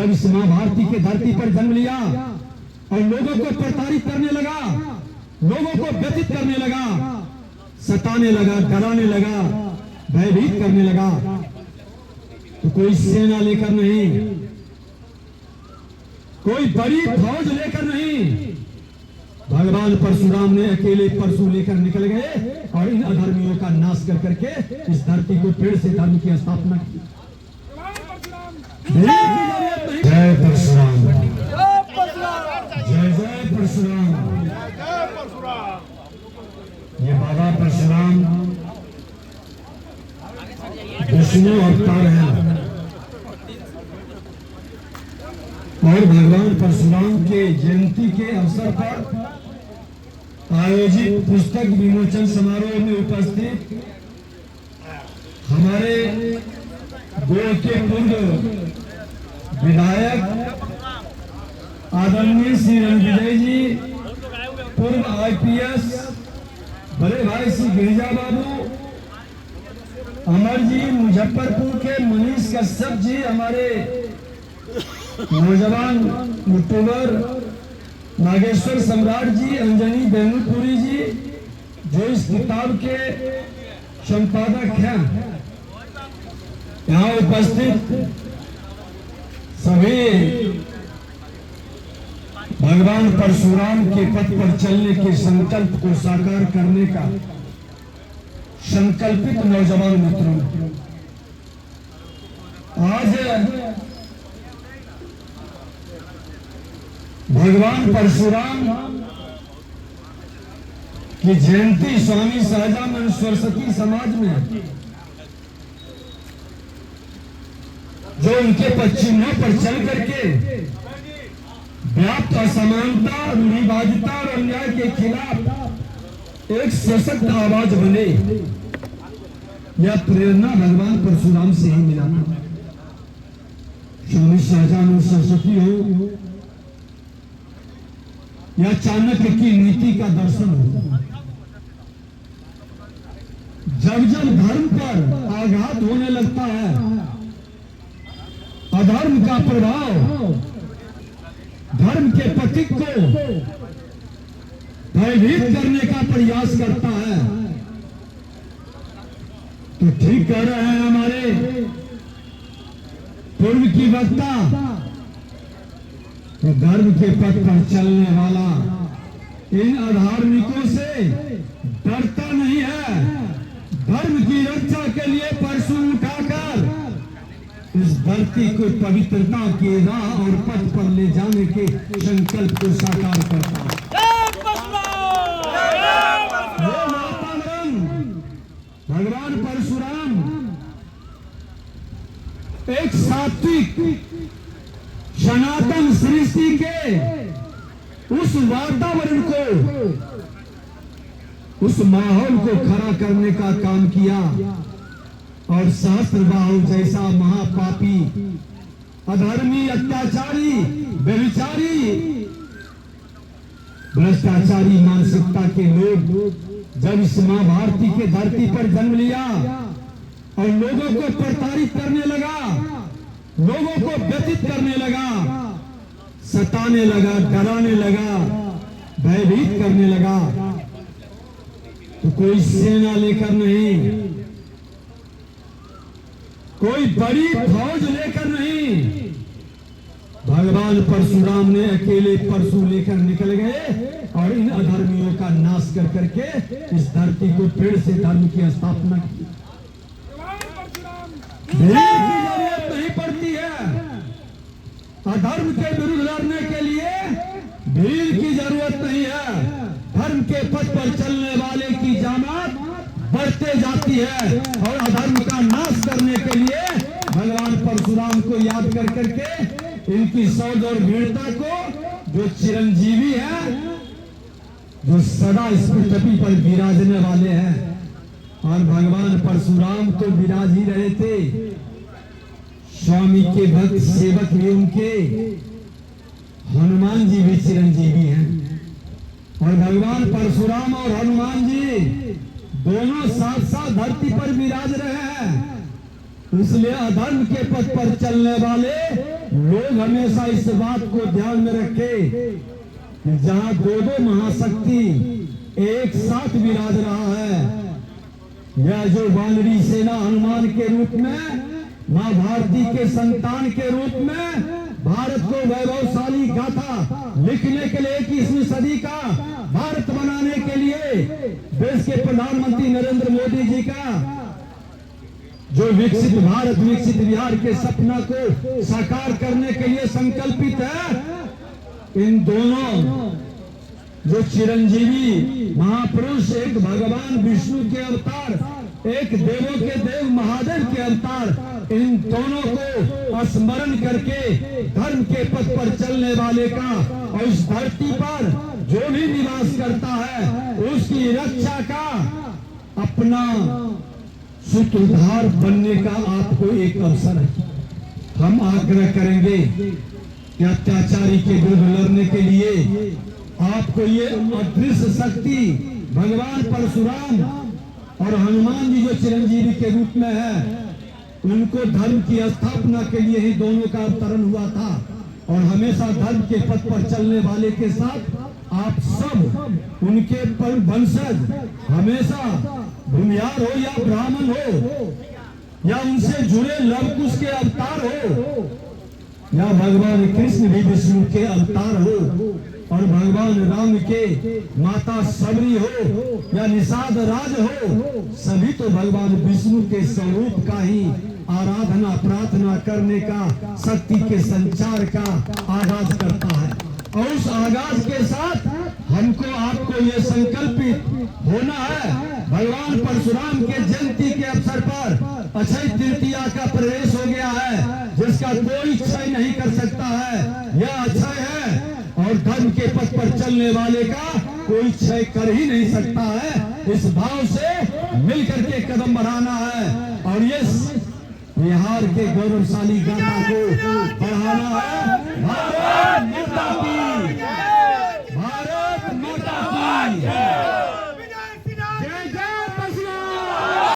जब इस मां भारती के धरती पर जन्म लिया और लोगों को प्रताड़ित करने लगा, लोगों को व्यथित करने लगा, सताने लगा, डराने लगा, भयभीत करने लगा, तो कोई सेना लेकर नहीं, कोई बड़ी फौज लेकर नहीं, भगवान परशुराम ने अकेले परशु लेकर निकल गए और इन अधर्मियों का नाश कर करके इस धरती को फिर से धर्म की स्थापना की। जय परशुराम, जय जय परशुराम। ये बाबा परशुराम विष्णु अवतार है और भगवान परशुराम के जयंती के अवसर पर आयोजित पुस्तक विमोचन समारोह में उपस्थित हमारे गोड़ के पूर्व विधायक आदरणीय श्री रणविजय जी, पूर्व आईपीएस बड़े भाई श्री गिरिजा बाबू, अमर जी, मुजफ्फरपुर के मनीष कश्यप जी, हमारे नौजवान यूट्यूबर नागेश्वर सम्राट जी, अंजनी बेनुपुरी जी, जो इस किताब के संपादक हैं, यहाँ उपस्थित सभी भगवान परशुराम के पथ पर चलने के संकल्प को साकार करने का संकल्पित नौजवान मित्रों, आज भगवान परशुराम की जयंती स्वामी सहजानंद सरस्वती समाज में जो उनके पश्चिमों पर चल करके व्याप्त असमानता, रूढ़िवादिता और अन्याय के खिलाफ एक सशक्त आवाज बने, यह प्रेरणा भगवान परशुराम से ही मिला था। स्वामी सहजानंद सरस्वती हो या चाणक्य की नीति का दर्शन हो, जब जब धर्म पर आघात होने लगता है, अधर्म का प्रभाव धर्म के पथिक को भयभीत करने का प्रयास करता है, तो ठीक कह रहे हैं हमारे पूर्व की वक्ता, तो धर्म के पथ पर चलने वाला इन अधार्मिकों से डरता नहीं है। धर्म की रक्षा के लिए परशु उठाकर इस धरती को पवित्रता की राह और पथ पर ले जाने के संकल्प को साकार करता है। भगवान परशुराम एक सात्विक सनातन सृष्टि के उस वातावरण को, उस माहौल को खड़ा करने का काम किया और सहस्त्रबाहु जैसा महापापी, अधर्मी, अत्याचारी, व्यभिचारी, भ्रष्टाचारी मानसिकता के लोग जब इस मां भारती के धरती पर जन्म लिया और लोगों को प्रताड़ित करने लगा, लोगों को व्यथित करने लगा, सताने लगा, डराने लगा, भयभीत करने लगा, तो कोई सेना लेकर नहीं, कोई बड़ी फौज लेकर नहीं, भगवान परशुराम ने अकेले परशु लेकर निकल गए और इन अधर्मियों का नाश कर करके इस धरती को फिर से धर्म की स्थापना की। भीड़ की जरूरत नहीं पड़ती है, अधर्म के विरुद्ध लड़ने के लिए भीड़ की जरूरत नहीं है। धर्म के पथ पर चलने वाले की जामात बढ़ते जाती है और अधर्म का नाश करने के लिए भगवान परशुराम को याद कर करके इनकी सौद और वीरता को, जो चिरंजीवी है, जो सदा इस पृथ्वी पर विराजने वाले हैं, और भगवान परशुराम तो विराज ही रहे थे, स्वामी के भक्त सेवक भी उनके हनुमान जी भी चिरंजीवी हैं और भगवान परशुराम और हनुमान जी दोनों साथ साथ धरती पर विराज रहे हैं। इसलिए अधर्म के पथ पर चलने वाले लोग हमेशा इस बात को ध्यान में रखें कि जहां दो दो महाशक्ति एक साथ विराज रहा है, यह जो वानरी सेना हनुमान के रूप में, मां भारती के संतान के रूप में भारत को वैभवशाली गाथा लिखने के लिए 21वीं सदी का भारत बनाने के लिए देश के प्रधानमंत्री नरेंद्र मोदी जी का जो विकसित भारत विकसित बिहार के सपना को साकार करने के लिए संकल्पित है, इन दोनों जो चिरंजीवी महापुरुष, एक भगवान विष्णु के अवतार, एक देवों के देव महादेव के अवतार, इन दोनों को स्मरण करके धर्म के पथ पर चलने वाले का और इस धरती पर जो भी निवास करता है उसकी रक्षा का अपना सूत्रधार बनने का आपको एक अवसर है। हम आग्रह करेंगे कि अत्याचारी के विरुद्ध लड़ने के लिए आपको ये अदृश्य शक्ति भगवान परशुराम और हनुमान जी जो चिरंजीवी के रूप में है, उनको धर्म की स्थापना के लिए ही दोनों का अवतरण हुआ था। और हमेशा धर्म के पथ पर चलने वाले के साथ आप सब उनके पर वंशज, हमेशा भूमिहार हो या ब्राह्मण हो या उनसे जुड़े लवकुश के अवतार हो या भगवान कृष्ण भी विष्णु के अवतार हो और भगवान राम के माता सबरी हो या निषाद राज हो, सभी तो भगवान विष्णु के स्वरूप का ही आराधना प्रार्थना करने का, शक्ति के संचार का आगाज करता है। और उस आगाज के साथ हमको आपको ये संकल्पित होना है, भगवान परशुराम के जयंती के अवसर पर अक्षय तृतीया का प्रवेश हो गया है, जिसका कोई क्षय नहीं कर सकता है। यह अक्षय है और धर्म के पथ पर चलने वाले का कोई क्षय कर ही नहीं सकता है। इस भाव से मिलकर के कदम बढ़ाना है और ये बिहार के गौरवशाली गाथा को बढ़ाना है। भारत माता की